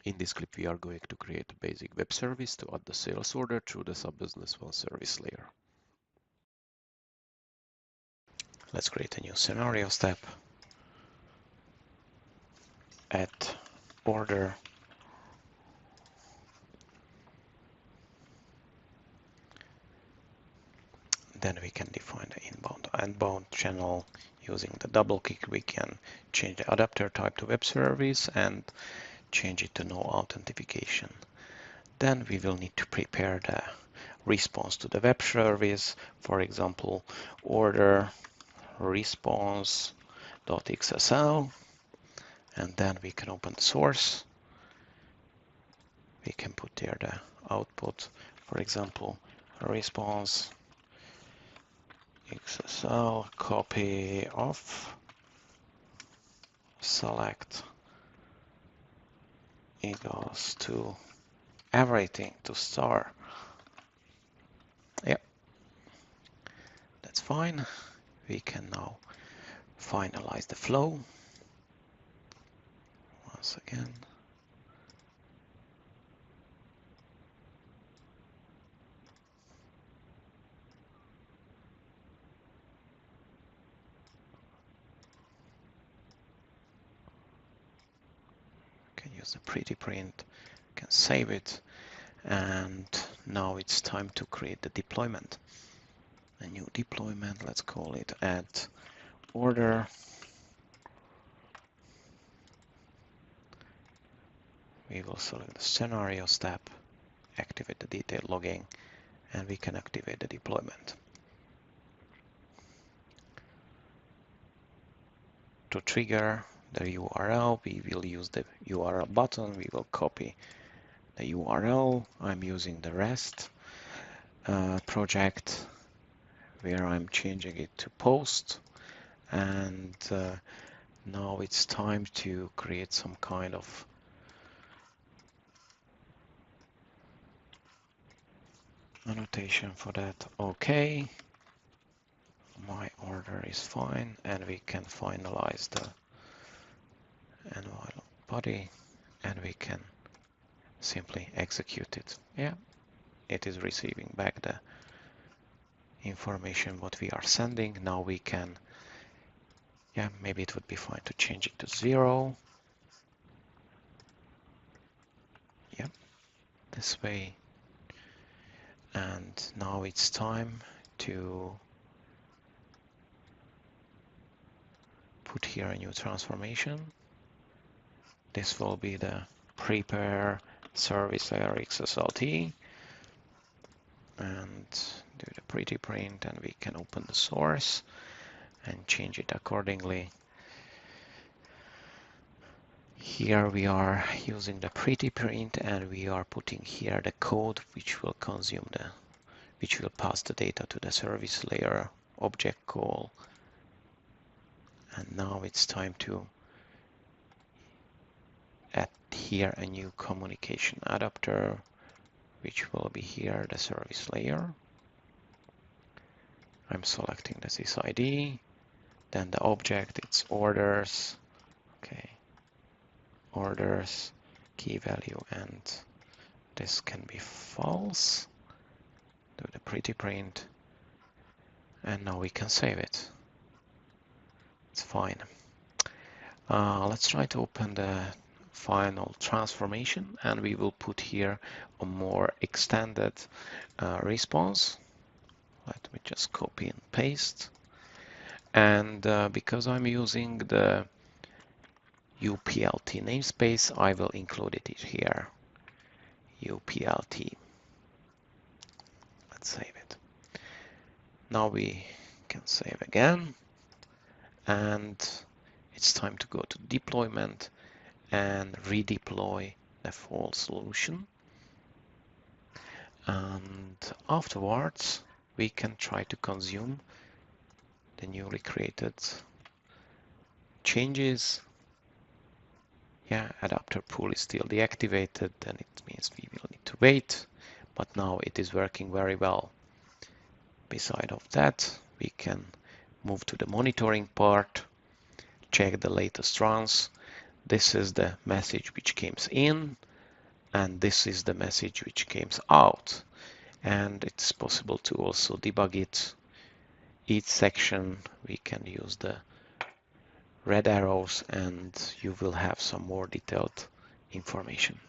In this clip, we are going to create a basic web service to add the sales order through the SAP Business One service layer. Let's create a new scenario step. Add order. Then we can define the inbound and outbound channel. Using the double click, we can change the adapter type to web service and change it to no authentication. Then we will need to prepare the response to the web service. For example, order response.xsl, and then we can open the source. We can put there the output, for example, response XSL copy of select equals to everything to star. Yep, that's fine. We can now finalize the flow. Once again. Can use the pretty print, can save it, and now it's time to create the deployment. A new deployment, let's call it add order. We will select the scenario step, activate the detailed logging, and we can activate the deployment. To trigger the URL, we will use the URL button. We will copy the URL. I'm using the REST project where I'm changing it to post. And now it's time to create some kind of annotation for that. Okay, my order is fine, and we can finalize the envelope body, and we can simply execute it. Yeah, it is receiving back the information what we are sending. Now we can, yeah, maybe it would be fine to change it to 0. Yep, this way. And now it's time to put here a new transformation. This will be the prepare service layer XSLT, and do the pretty print, and we can open the source and change it accordingly. Here we are using the pretty print, and we are putting here the code which will consume which will pass the data to the service layer object call. And now it's time to add here a new communication adapter, which will be here the service layer. I'm selecting the sysID, then the object, it's orders. Okay, orders, key value, and this can be false. Do the pretty print, and now we can save it. It's fine. Let's try to open the final transformation, and we will put here a more extended response. Let me just copy and paste. And because I'm using the UPLT namespace, I will include it here. UPLT. Let's save it. Now we can save again. And it's time to go to deployment and redeploy the full solution. And afterwards, we can try to consume the newly created changes. Yeah, adapter pool is still deactivated, then it means we will need to wait, but now it is working very well. Beside of that, we can move to the monitoring part, check the latest runs. This is the message which came in. and this is the message which came out. And it's possible to also debug it. Each section we can use the red arrows and you will have some more detailed information.